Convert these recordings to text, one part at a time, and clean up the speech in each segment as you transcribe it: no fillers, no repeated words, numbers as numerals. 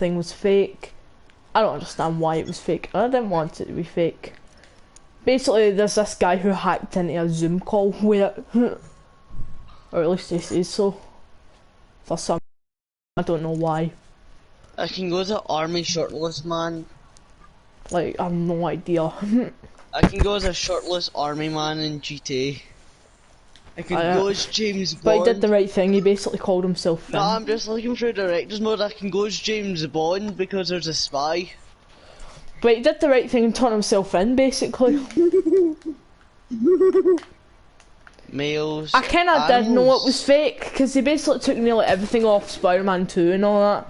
thing was fake. I don't understand why it was fake. I didn't want it to be fake. Basically, there's this guy who hacked into a Zoom call where, or at least he says so. For some, I don't know why. I can go to Army shirtless man. Like, I have no idea. I can go as a shirtless army man in GTA. I can go as James Bond. But he did the right thing, he basically called himself Finn. No, I'm just looking for director's mode. I can go as James Bond because there's a spy. But he did the right thing and turned himself in, basically. Males. I kinda did know it was fake, because they basically took nearly everything off Spider-Man 2 and all that.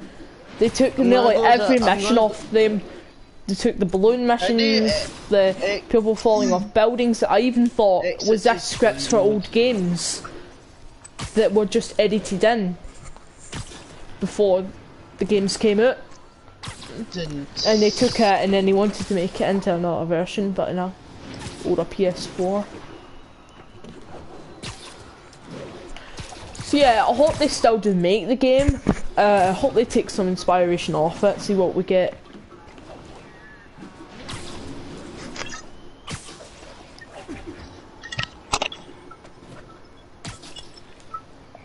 They took nearly every mission off them. They took the balloon missions, the people falling off buildings that I even thought was this scripts for old games that were just edited in before the games came out. And they took it and then they wanted to make it into another version, but in a older PS4. So yeah, I hope they still do make the game. I hope they take some inspiration off it, see what we get.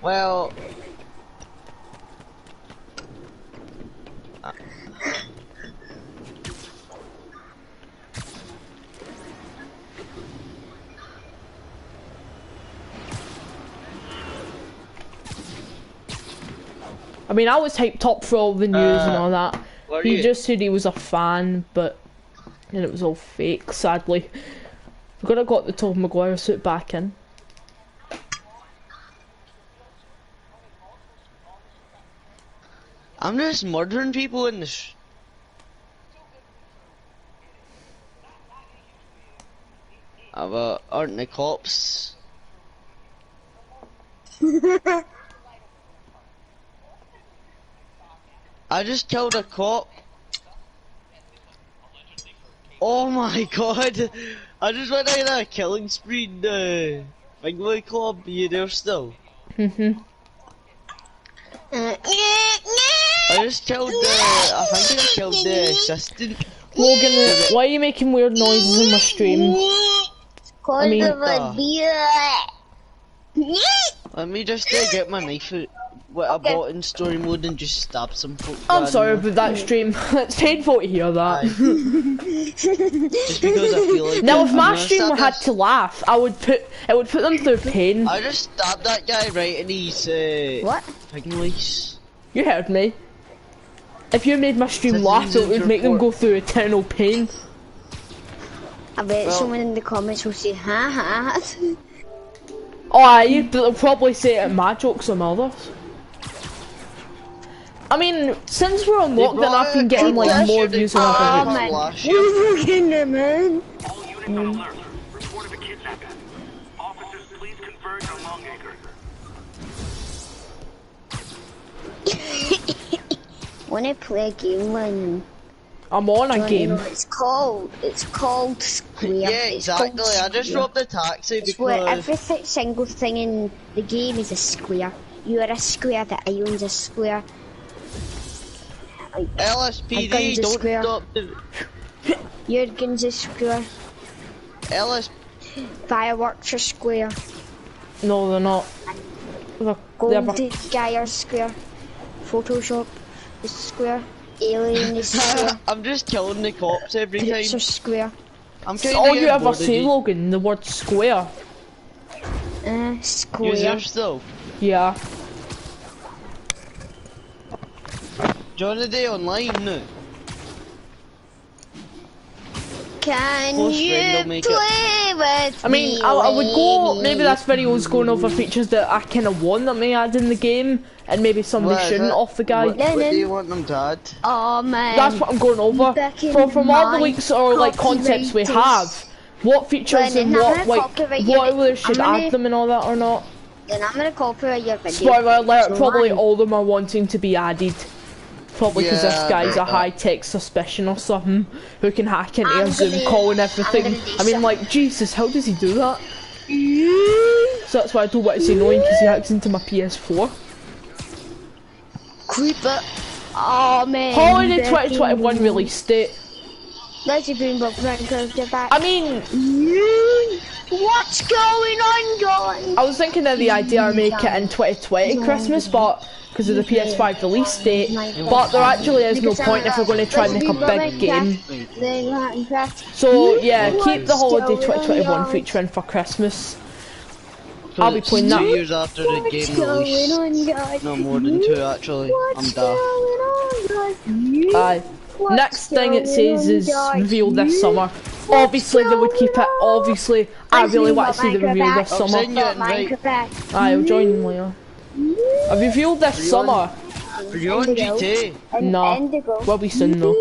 Well, I mean, I was hyped up for all the news and all that. He just said he was a fan, but and it was all fake, sadly. We've got to got the Tobey Maguire suit back in. I'm just murdering people in this. Aren't the cops? I just killed a cop. Oh my god! I just went out on a killing spree in the Bingley Club. You there still? I just killed I think I killed the assistant. Logan, why are you making weird noises in my stream? I mean, let me just get my knife out. What I bought in story mode and just stab some folk. I'm sorry about that stream. It's painful to hear that. Just because I feel like now, if my stream had to laugh, it would put them through pain. I just stabbed that guy right in his what? Pigleys. You heard me. If you made my stream laugh, it would make them go through eternal pain. I bet someone in the comments will say, ha ha. Oh, they'll probably say it in my jokes or others. I mean, since we're on lockdown, I've been getting like more views on other videos. You're looking at man. All units on alert. Report of a kidnapping. Officers, please converge on Longacre. Wanna play a game when I'm on a game. It's called Square. Yeah, exactly. I just robbed the taxi it's because where every single thing in the game is a square. You are a square, the island's a square. LSPD, don't stop the... Jurgen's a square. Fireworks are square. No, they're not. Gold guy are square. Photoshop is square. Alien is square. I'm just killing the cops every time. Are square. I'm That's all you ever say, Logan, the word square. Square. User still? Yeah. Join the day online now. Can Close you friend will make play with I mean, I would go, maybe this video is going over features that I kind of want them to add in the game, and maybe somebody shouldn't off the guy. What do you want them to add? Oh man. That's what I'm going over. From all the leaks or like concepts we have, what features and what they should add them and all that or not. Then I'm gonna copyright your video. Spoiler alert, probably all of them are wanting to be added. Probably because this guy's a high-tech suspicion or something who can hack into a Zoom call and everything. I mean, like, Jesus, how does he do that? So that's why I don't want to say annoying, because he hacks into my PS4. Creeper. Oh man. Holiday 2021 release date. Let's bring back Minecraft back. I mean, what's going on, guys? I was thinking of the idea of make it in 2020 Christmas, but because of the PS5 release date, but there actually is no point if we're going to try and make a big game. So yeah, keep the Holiday 2021 feature in for Christmas. I'll be playing that. 2 years after the game release. No more than 2 actually. I'm daft. Aye. Next thing it says is reveal this summer. Obviously they would keep it. Obviously, I really want to see the reveal this summer. Send you an invite. Aye, I'll join later. A reveal this summer. Are you on GTA? No, will be soon though.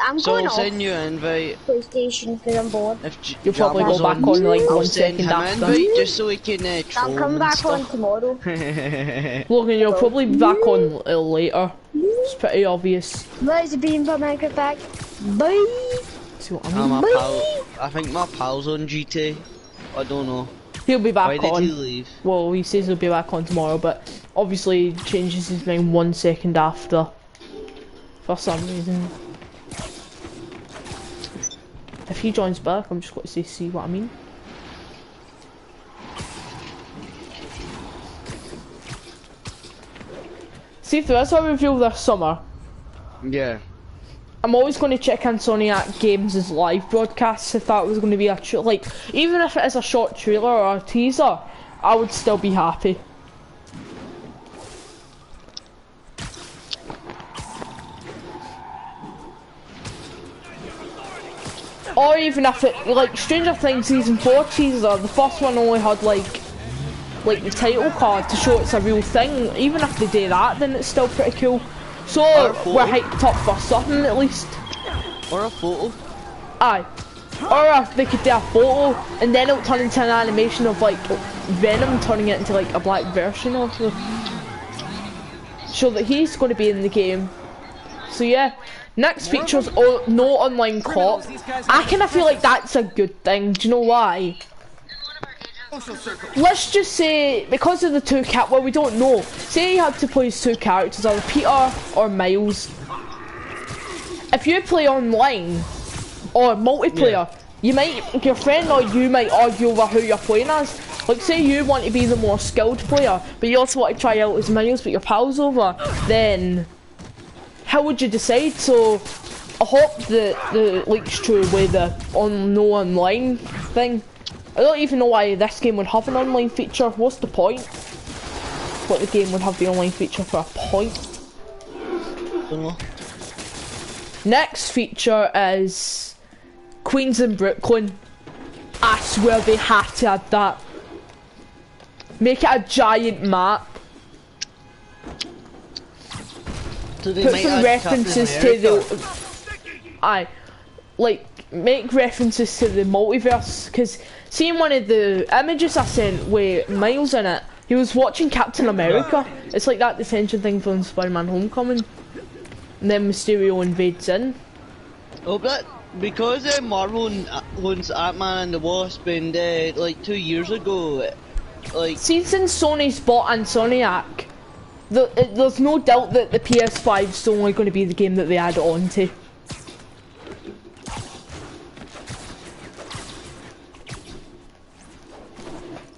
I'm So going I'll off send you an invite. PlayStation because I'm bored. If You'll probably Jabba's go back on like I'll 1 send second him an after. invite just so we can I'll troll come him back and on tomorrow. stuff. Logan, you'll probably be back on later. It's pretty obvious. Let's beam for Minecraft back. Bye. See what I mean? My pal, I think my pal's on GTA. I don't know. He'll be Why back did he on. leave? Well, he says he'll be back on tomorrow, but obviously he changes his mind 1 second after. For some reason. If he joins back, I'm just going to say, see what I mean. See if there is a reveal this summer. Yeah. I'm always going to check Insomniac Games' live broadcasts if that was going to be a like, even if it is a short trailer or a teaser, I would still be happy. Or even if it, like Stranger Things Season 4 teaser, the first one only had like the title card to show it's a real thing. Even if they do that, then it's still pretty cool. So we're hyped up for something at least. Or a photo. Aye. Or if they could do a photo and then it'll turn into an animation of like Venom turning it into like a black version of the show that he's going to be in the game. So yeah. Next feature's no online co-op. I kind of feel like that's a good thing. Do you know why? Let's just say, because of the two well, we don't know. Say you had to play as two characters, either Peter or Miles. If you play online or multiplayer, your friend or you might argue over who you're playing as. Like, say you want to be the more skilled player, but you also want to try out as Miles, but your pal's over. Then how would you decide? So I hope the leak's true with the no online thing. I don't even know why this game would have an online feature. What's the point? What the game would have the online feature for a point? Don't know. Next feature is Queens in Brooklyn. I swear they had to add that. Make it a giant map. So Put some references to the... Aye. Like, make references to the multiverse, because seeing one of the images I sent with Miles in it, he was watching Captain America. It's like that detention thing from Spider-Man Homecoming. And then Mysterio invades in. Oh, but because Marvel owns Ant-Man and the Wasp and like 2 years ago, like... See, since Sony's bought Insomniac, there's no doubt that the PS5's only going to be the game that they add on to.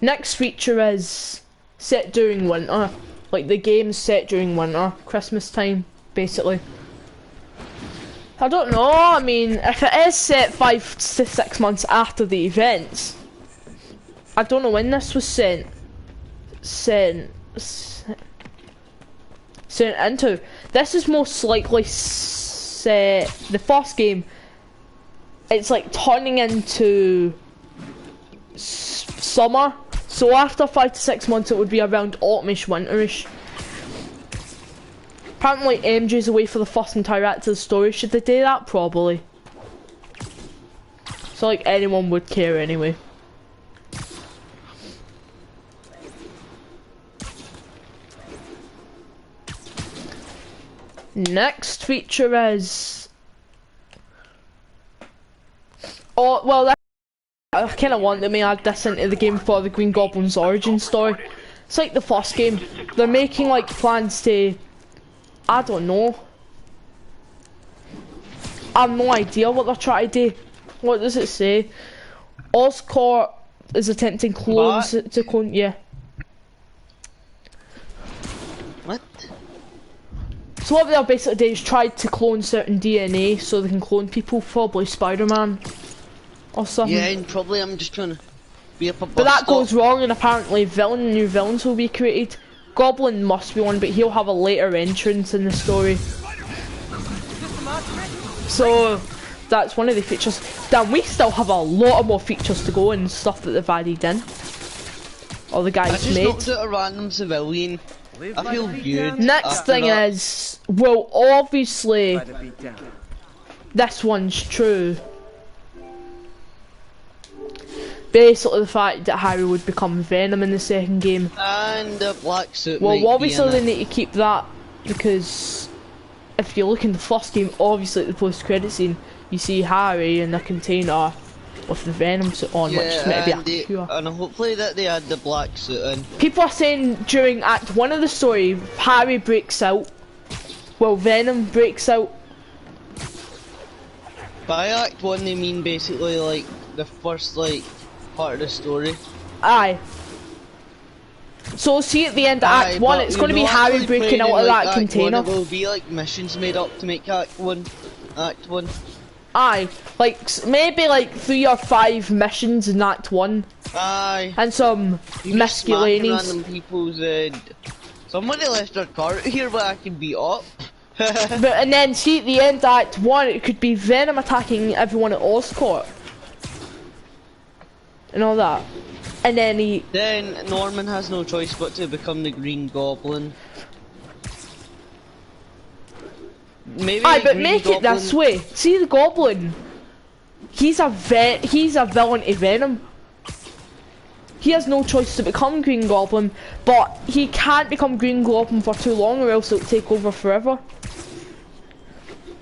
Next feature is set during winter. Like, the game's set during winter, Christmas time, basically. I don't know, I mean, if it is set 5 to 6 months after the events, I don't know when this was sent into. This is most likely set, the first game, it's like turning into summer. So after 5 to 6 months it would be around autumnish, winterish. Apparently MJ's away for the first entire act of the story. Should they do that? Probably. So like anyone would care anyway. Next feature is... Oh, well, I kind of want them to add this into the game for the Green Goblin's origin story. It's like the first game. They're making like plans to I don't know. I have no idea what they're trying to do. What does it say? Oscorp is attempting clones to clone. Yeah. What? So what they'll basically do is try to clone certain DNA so they can clone people, probably Spider-Man or something. Yeah, and probably I'm just trying to be up a bus But that stop. goes wrong, and apparently new villains will be created. Goblin must be one, but he'll have a later entrance in the story. So that's one of the features. Damn, we still have a lot of more features to go and stuff that they've added in. Or the I guys just made. knocked out a random civilian. I feel good. Next after thing that. is, well, obviously, this one's true. Basically, the fact that Harry would become Venom in the second game. And a black suit. Well, might be obviously in they it. need to keep that because if you look in the first game, obviously at the post-credit scene, you see Harry in a container with the Venom suit on, which is meant to be a cure. and hopefully that they add the black suit in. People are saying during Act 1 of the story, Harry breaks out. Well, Venom breaks out. By Act 1 they mean basically like the first like part of the story. Aye. So see at the end of Aye, Act 1, but it's you're going to be not Harry actually breaking playing out in, of like, that Act 1, container. it will be like missions made up to make Act 1. Act 1. Aye. Like, maybe like 3 or 5 missions in Act 1. Aye. And some You just smacking miscellaneous. random people's somebody left their car here but I can beat up. And then see at the end of Act 1, it could be Venom attacking everyone at Oscorp. And all that. And then Then Norman has no choice but to become the Green Goblin. Maybe Aye, the but Green make it Goblin... this way. See the Goblin? He's a villain to Venom. He has no choice to become Green Goblin, but he can't become Green Goblin for too long or else it'll take over forever.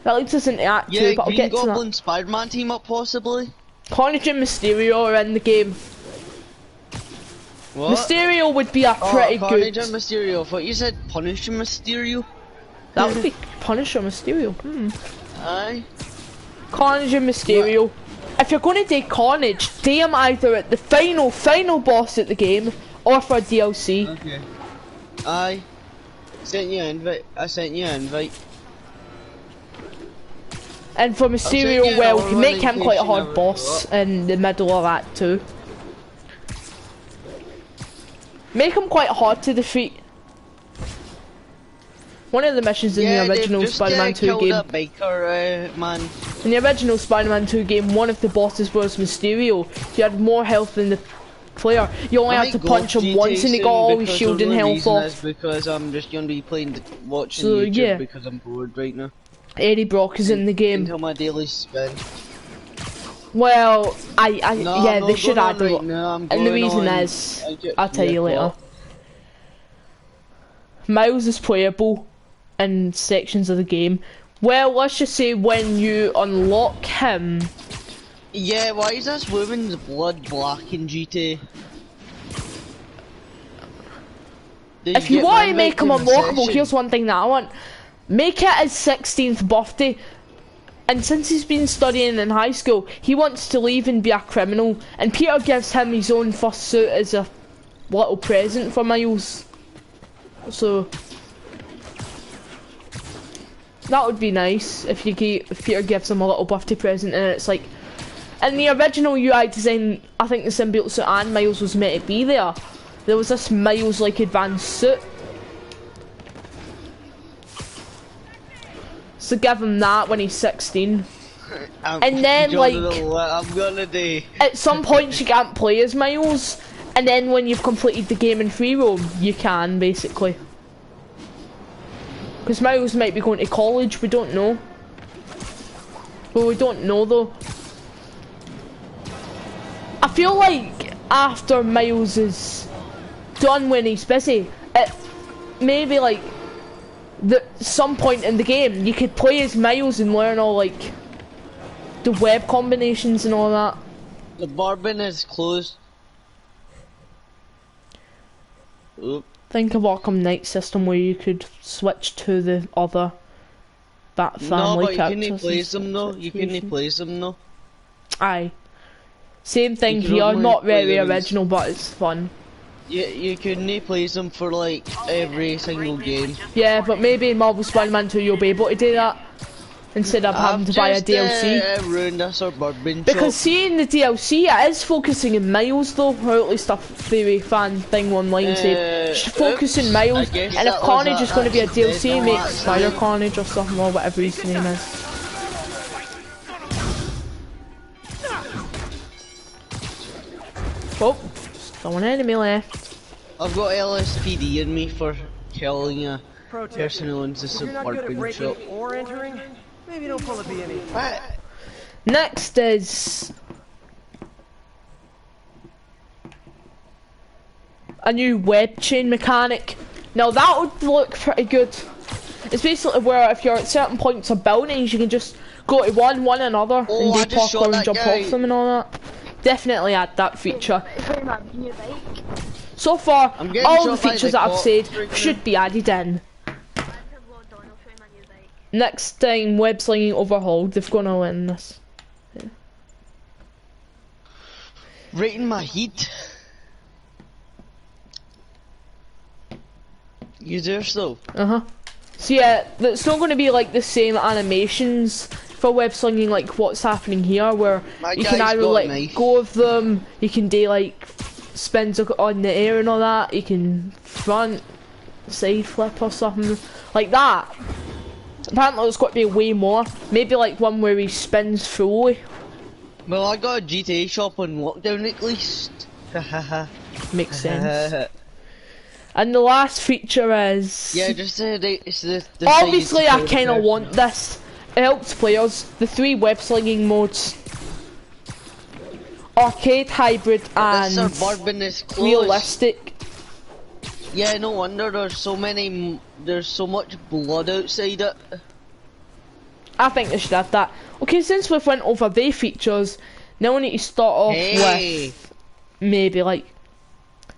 That leads us into Act 2, Yeah, but I'll Green get to Goblin that. Spider-Man team up possibly? Carnage and Mysterio are in the game. What? Mysterio would be a pretty Carnage good... and Mysterio. I thought you said Punish and Mysterio. That would be Punisher Mysterio. Aye. Carnage and Mysterio. If you're going to do Carnage, do him either at the final boss at the game, or for DLC. Okay. Aye. Sent you an invite. I sent you an invite. And for send you Mysterio, an well, hour you make him quite a notification hard every boss in the middle of Act 2. Make him quite hard to defeat. One of the missions in the original Spider-Man 2 game. That biker, man. In the original Spider-Man 2 game, one of the bosses was Mysterio. He had more health than the player. You only had to punch him once and he got all his shield and health off. Because I'm just gonna be watching So, YouTube yeah. because I'm bored right now. Eddie Brock is in the game. Until my daily spin. Well, No, yeah, I'm they not should going add on a lot. right now, I'm And the going reason on- is, I get- I'll tell yeah, you later. what? Miles is playable in sections of the game. Well, let's just say when you unlock him, Yeah, why is this woman's blood black in GTA? Did if you get want my to make him invite to the unlockable, session? here's one thing that I want. Make it his 16th birthday. And since he's been studying in high school, he wants to leave and be a criminal. And Peter gives him his own first suit as a little present for Miles. So that would be nice if Peter gives him a little birthday present, and it's like in the original UI design, I think the symbiote suit and Miles was meant to be there. There was this Miles like advanced suit. So give him that when he's 16. And then, like, I'm gonna do. At some points you can't play as Miles, and then when you've completed the game in free roam, you can, basically. Because Miles might be going to college, we don't know. Well, we don't know though. I feel like after Miles is done when he's busy, it maybe like some point in the game you could play as Miles and learn all like the web combinations and all that. The bourbon is closed. Oop. think of Arkham Knight system where you could switch to the other Bat No, family but you characters. couldn't place them though. You couldn't place them though. Aye. Same thing You can here, only not play very them in- original, but it's fun. You couldn't place them for like every single game. Yeah, but maybe in Marvel Spider-Man 2 you'll be able to do that instead of having to buy a DLC. Ruined a suburban Because shop. seeing the DLC, it is focusing in Miles though, or at least a theory fan thing online said. Just focus in oops, Miles, I guess and if that was Carnage a is going to be a DLC, accidental make accident. Spider Carnage or something, or whatever his name is. Oh, still one enemy left. I've got LSPD in me for killing a person who owns a If you're not good at suburban breaking shop. or entering, maybe don't pull a B&E. What? Next is a new web chain mechanic. Now that would look pretty good. It's basically where if you're at certain points of buildings, you can just go to one another, Oh, I and do just shot parkour and that jump guy. off them and all that. Definitely add that feature. So far, I'm getting all the shot by features the that I've cop said freaking- should be added in. Next time, web slinging overhauled. They've gone all in this. Right in my heat. You there still? So yeah, it's not going to be like the same animations for web slinging like what's happening here, where My you can guy's either got a like knife. go of them, you can do like spins on the air and all that, you can front, side flip or something like that. Apparently there's got to be way more, maybe like one where he spins fully. Well, I got a GTA shop on lockdown at least. Hahaha. Makes sense. And the last feature is... Yeah, just it's the obviously I kind of want this. It helps players. The 3 web slinging modes. Arcade, hybrid and suburban is closed. realistic. Yeah, no wonder there's so much blood outside it. I think they should add that. Okay, since we've went over the features, now we need to start off Hey. with maybe like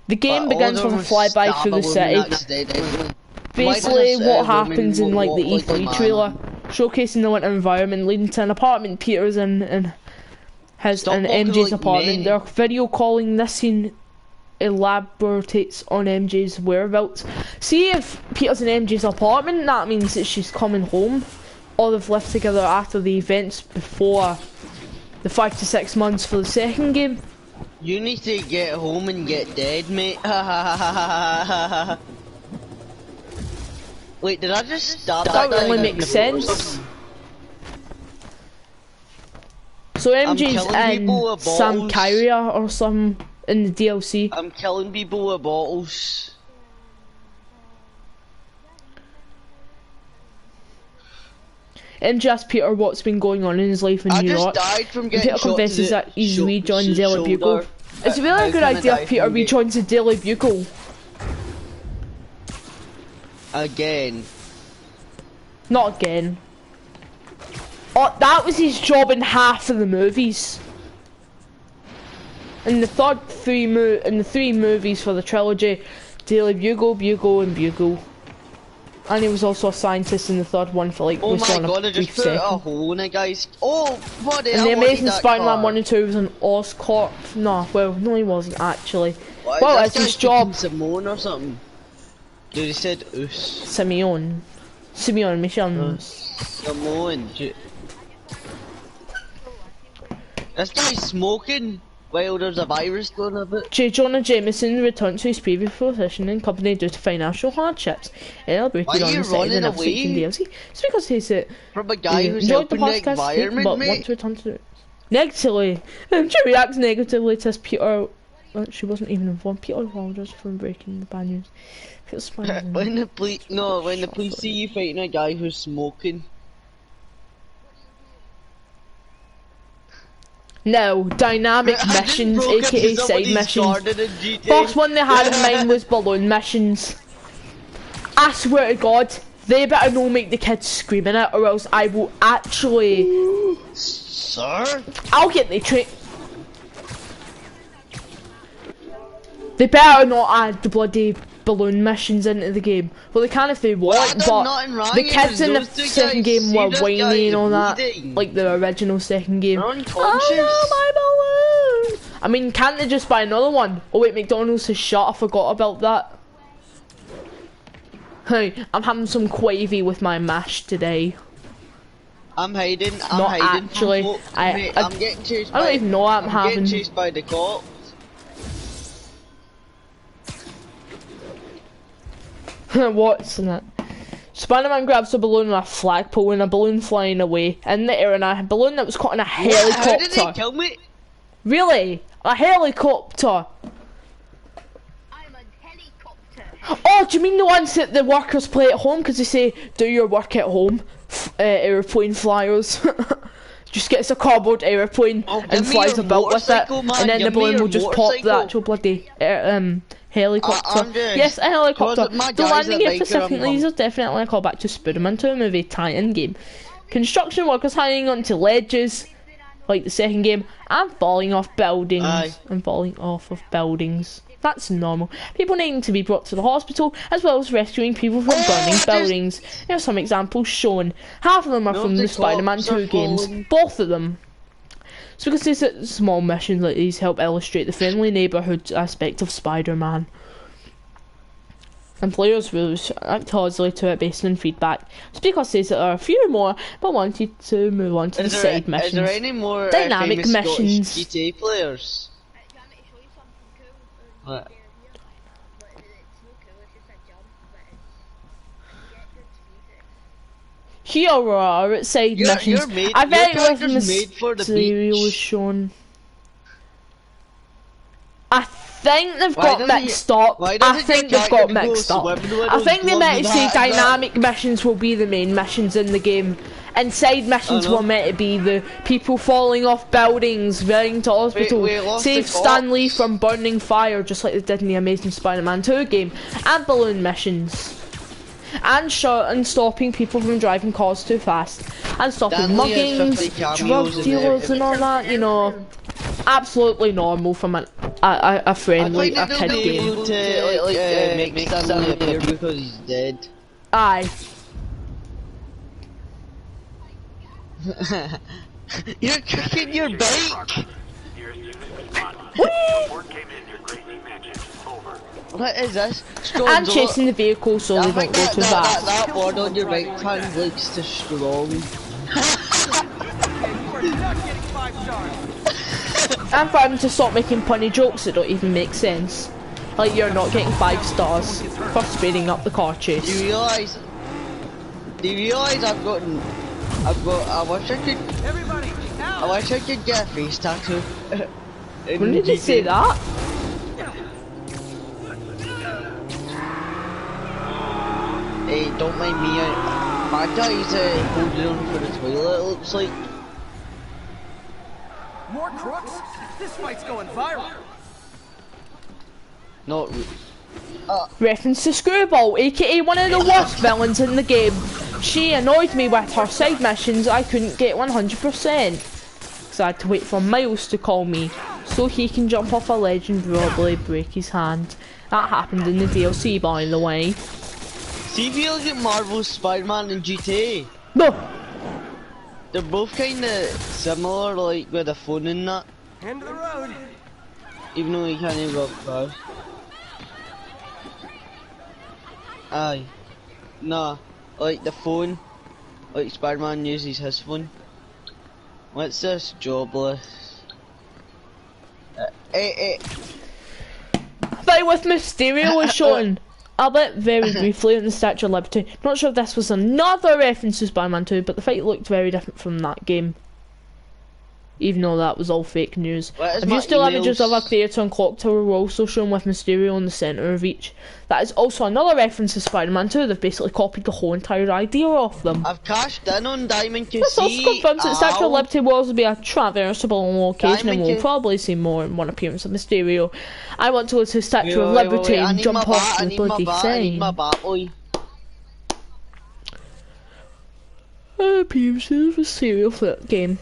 the game But begins all with a them flyby stab through the a woman city. accidentally. Basically, Why does, what women happens in like the look like a E3 man? trailer, showcasing the winter environment, leading to an apartment Peter's in his Stop and looking MJ's like apartment. men. They're video calling. This scene elaborates on MJ's whereabouts. See if Peter's in MJ's apartment, that means that she's coming home, or they've lived together after the events before the 5 to 6 months for the second game. You need to get home and get dead, mate. Wait, did I just stab That guy only in makes the balls? sense. So MJ's killing people in with Sam bottles. Kyria or something in the DLC. I'm killing people with bottles. MJ asks Peter what's been going on in his life in I New just York. died from And getting Peter shot to confesses the that he's sho- rejoined Daily shoulder. Bugle. It's a How really good can I idea die if Peter from getting- rejoins the Daily Bugle. Again. Not again. Oh, that was his job in half of the movies. In the three movies for the trilogy, Daily Bugle, Bugle, and Bugle. And he was also a scientist in the third one for like Oh we saw my in a god, I just brief put second. a hole in a guy's. Oh, bloody And hell, the I wanted Amazing that Spider-Man car. 1 and 2 was an Oscorp. No, well, no he wasn't actually. Why, Well, this it's his guy's job. speaking Simone or something. Dude, he said oos. Simeon Mission. Simone. This guy's smoking while there's a virus going about. J. Jonah Jameson returned to his previous position in company due to financial hardships. Elaborated Why are on you the side of the running next week's in away? DLC. It's because he said From a guy he who's enjoyed the helping the podcast, but environment, want mate. to return to it. Negatively. Jimmy reacts negatively to Peter. She wasn't even informed. Peter apologized for breaking the bad news. Peter's smiling. When the police see you fighting a guy who's smoking. No, dynamic I just missions, broke into aka side somebody's missions. garden in GTA. First one they had in mind was balloon missions. I swear to God, they better not make the kids screaming it, or else I will actually. Sir? I'll get the train. They better not add the bloody balloon missions into the game. Well, they can if they want, but the kids in the second game were whiny and all that, like the original second game. Oh no, my balloon! I mean, can't they just buy another one? Oh wait, McDonald's has shut, I forgot about that. Hey, I'm having some quavy with my mash today. I'm hiding. Not actually. I'm getting chased by. I don't even know what I'm having. Getting chased by the cops. What's in it? Spider-Man grabs a balloon with a flagpole and a balloon flying away in the air, and a balloon that was caught in a helicopter. How did they kill me? Really? A helicopter? I'm a helicopter. Oh, do you mean the ones that the workers play at home? Because they say, do your work at home. Aeroplane flyers. Just gets a cardboard aeroplane and flies about with it, and then the balloon will just pop the actual bloody helicopter. Yes, a helicopter. The landing gear specifically, these are definitely a callback to Spider-Man 2 movie tie-in game. Construction workers hanging onto ledges, like the second game, and falling off buildings. That's normal. People needing to be brought to the hospital, as well as rescuing people from burning buildings. There are some examples shown. Half of them are from the Spider-Man 2 games. Both of them. So we can say that small missions like these help illustrate the friendly neighbourhood aspect of Spider-Man. And players will react positively to it based on feedback. Speaker says that there are a few more, but wanted to move on to the side missions. Is there any more dynamic missions? GTA players? What? Here are side missions. I bet it was Mysterio was shown. I think they've got mixed up. I think they've got mixed up. I think they meant to say dynamic missions will be the main missions in the game, and side missions were meant to be the people falling off buildings, running to hospital, save Stan Lee from burning fire, just like they did in the Amazing Spider-Man 2 game, and balloon missions. And stopping people from driving cars too fast, and stopping muggings, drug dealers and all that, you know. Absolutely normal from a friendly, a kid game. Make Stanley appear because he's dead. Aye. You're kicking your bike! What is this? I'm chasing the vehicle so they don't go too fast. That board on your bike translates to strong. I'm trying to stop making punny jokes that don't even make sense. Like you're not getting 5 stars for speeding up the car chase. Do you realise I wish I could get a face tattoo. When did you say that? Hey, don't mind me. My guy's holding on for the toilet, it looks like. More crooks? This fight's going viral. Not Reference to Screwball, aka one of the worst villains in the game. She annoyed me with her side missions I couldn't get 100%. So I had to wait for Miles to call me, so he can jump off a ledge and probably break his hand. That happened in the DLC, by the way. See if you look at Marvel's Spider-Man and GTA. No. They're both kinda similar, like with a phone and that. End of the road. Even though you can't even go far. Aye. Nah, like the phone. Like Spider-Man uses his phone. What's this? Jobless. Fight with Mysterio was shown, albeit very briefly, in the Statue of Liberty. Not sure if this was another reference to Spider-Man 2, but the fight looked very different from that game. Even though that was all fake news. If you still images of a theatre and clock tower were also shown with Mysterio in the centre of each. That is also another reference to Spider-Man 2. They've basically copied the whole entire idea off them. I've cashed in on Diamond Casino. This also confirms that Statue of Liberty will also be a traversable location, and we'll probably see more in one appearance of Mysterio. I want to go to Statue of Liberty and jump off the bloody thing. Appearances with Mysterio for that game.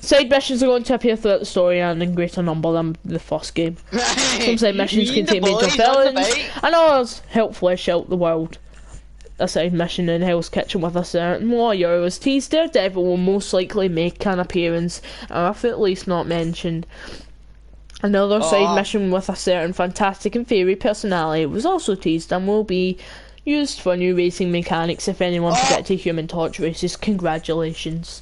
Side missions are going to appear throughout the story and in greater number than the first game. Some side missions contain major villains, and others help flesh out the world. A side mission in Hell's Kitchen with a certain warrior was teased. Daredevil will most likely make an appearance, or if at least not mentioned. Another side mission with a certain fantastic and fairy personality was also teased and will be used for new racing mechanics if anyone predicted Human Torch races. Congratulations.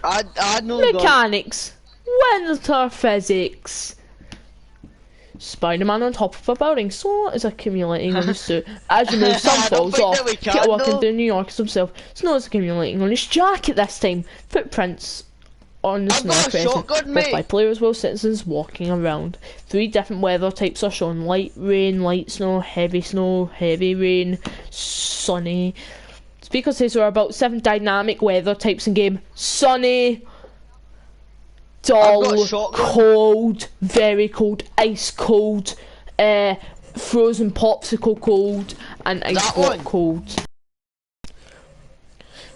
I know Mechanics, winter physics. Spider-Man on top of a building, so is accumulating on his suit. As you move, some falls off. Get walking through New York himself. Snow is accumulating on his jacket this time. Footprints on the snow present, both by players while citizens walking around. 3 different weather types are shown: light rain, light snow, heavy rain, sunny. Speaker says there are about 7 dynamic weather types in game. Sunny, dull, cold, very cold, ice cold, frozen popsicle cold, and ice block cold.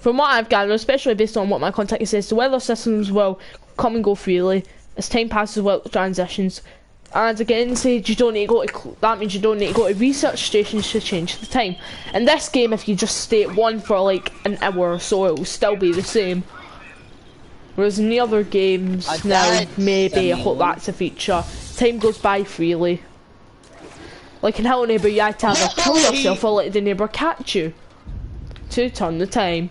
From what I've gathered, especially based on what my contact says, the weather systems will come and go freely as time passes without transitions. And again, said you don't need to go to, that means you don't need to go to research stations to change the time. In this game, if you just stay at one for like an hour or so, it will still be the same. Whereas in the other games now, maybe I hope that's a feature. Time goes by freely. Like in Hello Neighbour, you had to either kill yourself or let the neighbour catch you to turn the time.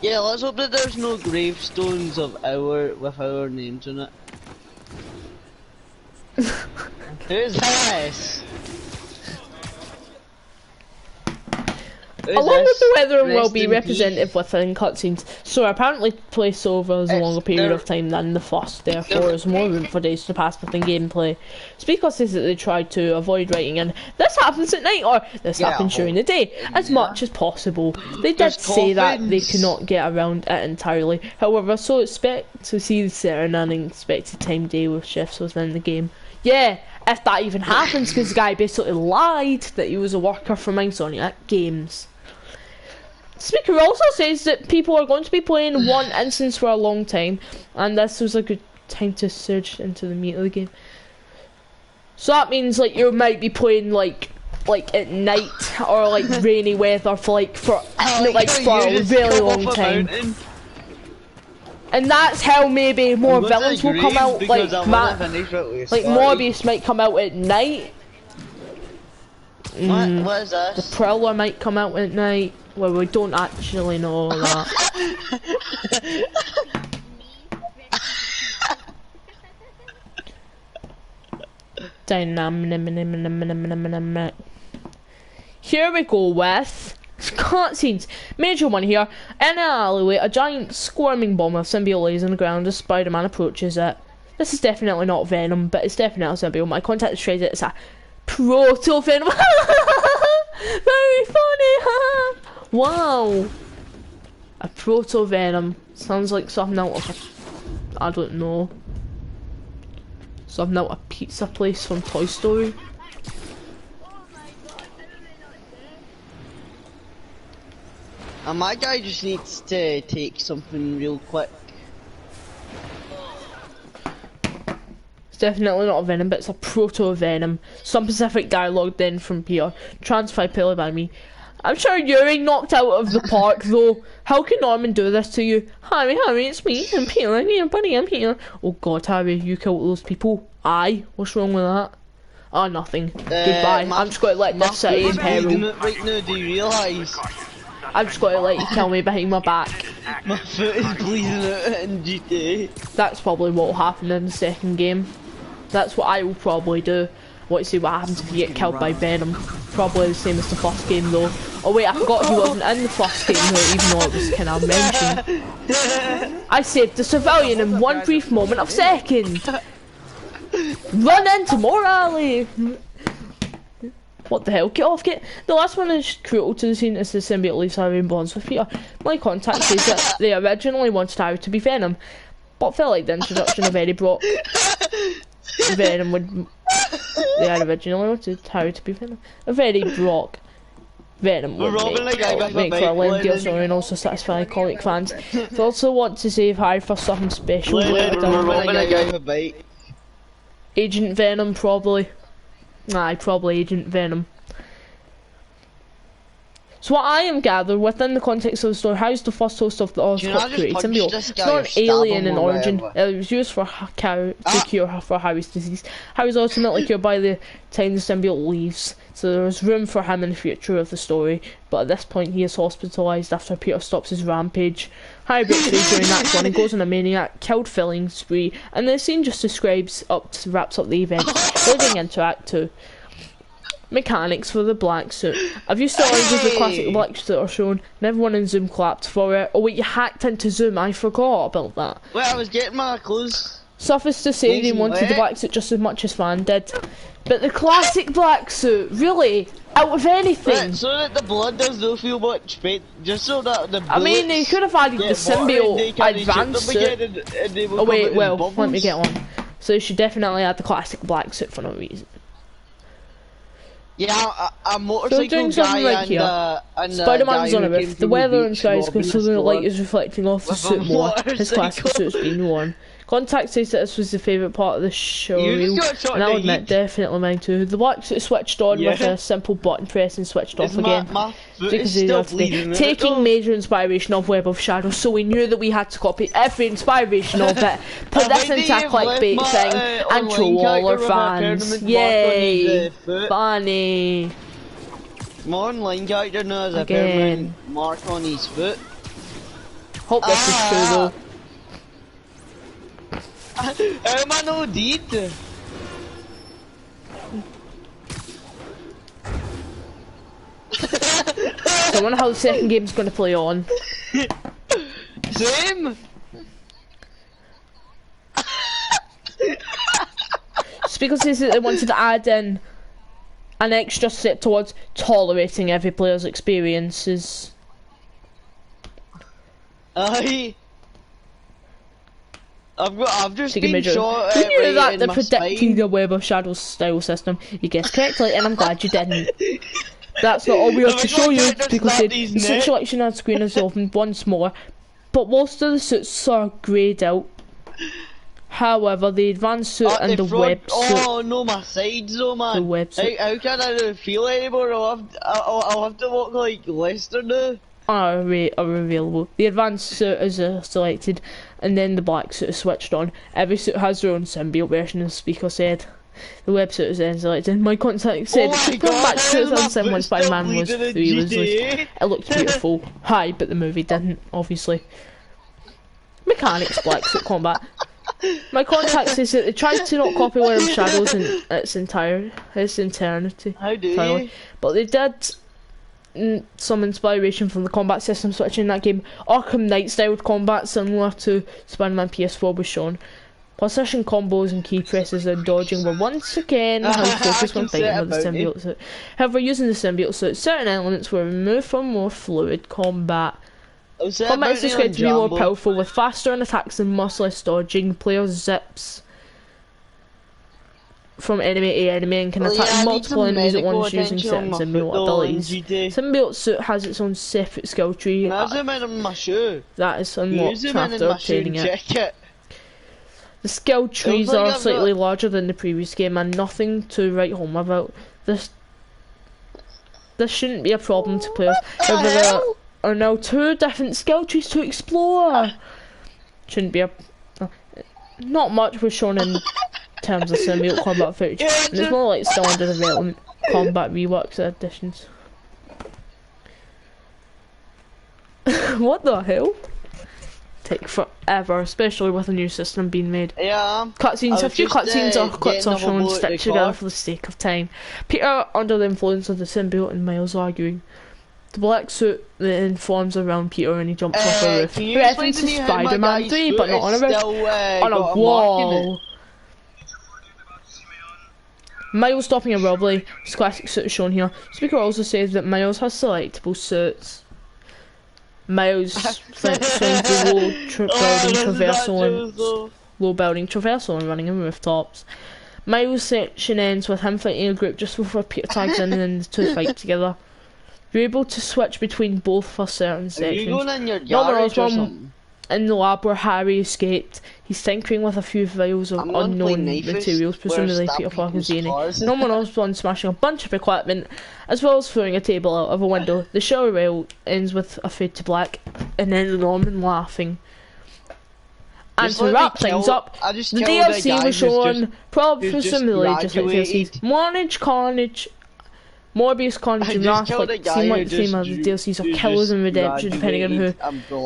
Yeah, let's hope that there's no gravestones with our names on it. Who's this? Along with the weathering will be representative within cutscenes, so apparently place over is a longer period of time than the first, therefore there's more room for days to pass within gameplay. Speaker says that they tried to avoid writing in "this happens at night" or "this happens during the day" as much as possible. They did say that they could not get around it entirely, however, so expect to see certain unexpected time day with shifts within the game. Yeah, if that even happens, because the guy basically lied that he was a worker for Insomniac Games. Speaker also says that people are going to be playing one instance for a long time, and this was a good time to surge into the meat of the game. So that means like you might be playing like at night or like rainy weather for a really long time. And that's how maybe more villains will come out, like Morbius might come out at night. What is this? The Prowler might come out at night. Well, we don't actually know that. Dynamic. Here we go with cutscenes. Major one here. In an alleyway, a giant squirming bomb of symbiote lays on the ground as Spider-Man approaches it. This is definitely not Venom, but it's definitely a symbiote. My contact has phrased it as a proto-Venom. Very funny. Wow. A proto-Venom. Sounds like something out of a, I don't know. Something out of a pizza place from Toy Story. And my guy just needs to take something real quick. It's definitely not a Venom, but it's a proto-Venom. Some specific dialogue then from Peter, translated purely by me. I'm sure Yuri knocked out of the park though. How can Norman do this to you? Harry, it's me. I'm Peter. I'm here, buddy. I'm here. Oh God, Harry, you killed those people. Aye. What's wrong with that? Oh, nothing. Goodbye. I'm just going to let this city in peril. Right now, do you realise? I'm just going to let you kill me behind my back. My foot is bleeding out in GTA. That's probably what will happen in the second game. That's what I will probably do. I want to see what happens if you get killed by Venom. Probably the same as the first game though. Oh wait, I forgot he wasn't in the first game though, even though it was kind of mentioned. I saved the civilian in one brief moment of second. Run into more alley. What the hell? Get off, get. The last one is cruel to the scene as the symbiote leaves Harry in bonds with Peter. My contact says that they originally wanted Harry to be Venom, but felt like the introduction of Eddie Brock Venom would they had originally wanted Harry to be Venom. A very Brock Venom would make for a lengthier story and also satisfy comic fans. They also want to save Harry for something special. Agent Venom, probably. Probably Agent Venom. So what I am gathered within the context of the story, Harry's the first host of the Oscorp created symbiote. It's not an alien in origin. It was used to cure for Harry's disease. Harry's ultimately cured by the time the symbiote leaves, so there is room for him in the future of the story. But at this point, he is hospitalised after Peter stops his rampage. Harry breaks free during Act 1 and goes on a maniac, killing spree, and the scene just wraps up the event, leading into Act 2. Mechanics for the black suit. Have you still used the classic black suit are shown and everyone in Zoom clapped for it? Oh wait, you hacked into Zoom, I forgot about that. Wait, I was getting my clothes. Suffice to say they wanted the black suit just as much as fan did. But the classic black suit, really? Out of anything? Right, so that the blood does not feel much pain, just so that the I mean, they could have added the symbiote advanced suit. Oh wait, well, let me get on. So you should definitely add the classic black suit for no reason. Yeah, a motorcycle guy right and Spider-Man's on a roof. The weather and skies go so the light is reflecting off the suit more. His classic suit's been worn. Contact says that this was the favourite part of the show, and I'll admit, definitely mine too. The black suit switched on with a simple button press and switched off again. My foot is still bleeding. Taking major inspiration of Web of Shadows, so we knew that we had to copy every inspiration of it, put this into a clickbait thing, and troll all our fans. Yay! Funny. My online character now has a permanent mark on his foot. Hope this is true though. How am I no deed? So I wonder how the second game's going to play on. Same. Speaker says that they wanted to add in an extra step towards tolerating every player's experiences. I've just been shot. You knew that the predicting the Web of Shadows style system. You guessed correctly, and I'm glad you didn't. That's not all we have to show you, because the suit selection on screen is opened once more, but most of the suits are greyed out. However, the advanced suit and the web suit. Oh no, my sides though, man. The web suit. How can I not feel anymore? I'll have to walk like Lester now. Are available. The advanced suit is selected, and then the black suit is switched on. Every suit has their own symbiote version, as the speaker said. The web suit is then selected. My contact said the black suit is same when Spider-Man was 3 was released. It looked beautiful. Hi, but the movie didn't, obviously. Mechanics, black suit combat. My contact says that they tried to not copy Web of Shadows in its entirety. How do you? But they did some inspiration from the combat system switch in that game. Arkham Knight styled combat similar to Spider-Man PS4 was shown. Position combos and key presses and dodging were once again how focused when fighting with the symbiote suit. However, using the symbiote suit, certain elements were removed for more fluid combat. Combat is described to be more powerful with faster attacks and much less dodging. Players zips from enemy to enemy and can attack multiple enemies at once using certain symbiote abilities. Symbiote suit has its own separate skill tree. That is unlocked after obtaining it. The skill trees are slightly larger than the previous game and nothing to write home about. This shouldn't be a problem to players. However, there are now 2 different skill trees to explore. Shouldn't be a... not much was shown in terms of symbiote combat footage, and it's more like still under development. Combat reworks and additions. What the hell? Take forever, especially with a new system being made. Yeah. Cutscenes. A few cutscenes or clips are shown stitched together for the sake of time. Peter under the influence of the symbiote and Miles arguing. The black suit then forms around Peter and he jumps off a roof. Reference to Spider-Man 3, but not on a roof, on a wall. Miles stopping a robbery. His classic suit is shown here. Speaker also says that Miles has selectable suits. Miles thinks the low building traversal and running in rooftops. Miles' section ends with him fighting a group just before Peter tags in and then the two fight together. You're able to switch between both for certain Are sections. you going in your Norman garage or Osborn something? in the lab where Harry escaped. He's tinkering with a few vials of I'm gonna play unknown Knife's, materials, where presumably stab Peter Parker's people's DNA. cars. Norman Osborn smashing a bunch of equipment, as well as throwing a table out of a window. The shower reel ends with a fade to black, and then Norman laughing. And Just to let me wrap things kill- up, I just the killed a DLC guy was who's shown, probably who's for just similarly just like graduated. DLCs. Carnage, Morbius, Carnage, I and just Wrath killed a like, guy seem who like the theme of the DLCs of Killers and Redemption, depending on who.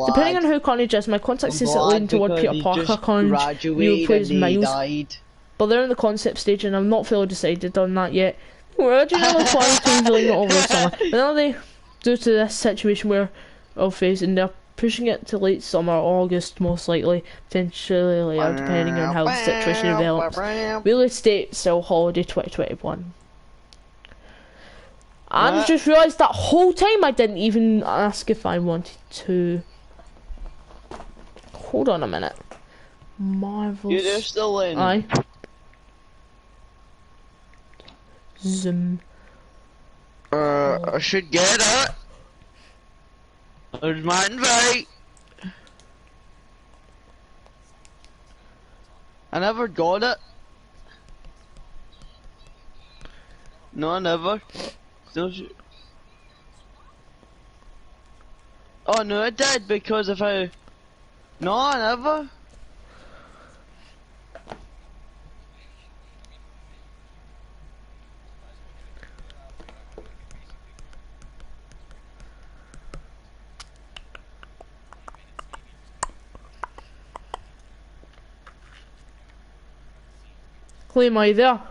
Depending on who Carnage is, my contact is leaning toward Peter Parker Carnage, who plays Miles. Died. But they're in the concept stage and I'm not fully decided on that yet. We're originally planning to release it over the summer, but now they, due to this situation we're all facing, they're pushing it to late summer, August most likely, potentially later, depending on how the situation develops. Release date still holiday 2021. And I just realised that whole time I didn't even ask if I wanted to. Hold on a minute. Marvel's. You're still in. Aye. Zoom. I should get it. There's my invite. I never got it. No, I never. Oh no, I did because if I. No, I never. Claim, are you there?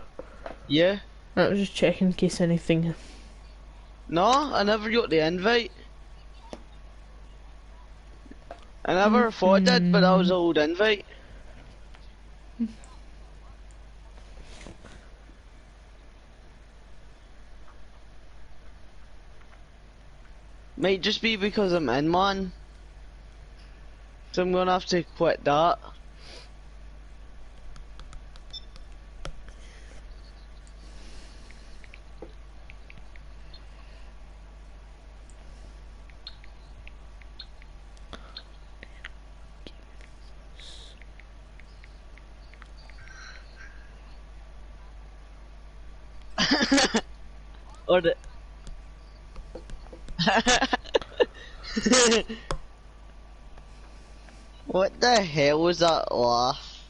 Yeah. I was just checking in case anything. No, I never got the invite. I never thought I did, but that was an old invite. Might just be because I'm in one. So I'm gonna have to quit that. Or the What the hell was that laugh?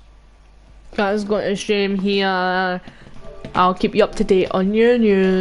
Guys, going to stream here. I'll keep you up to date on your news.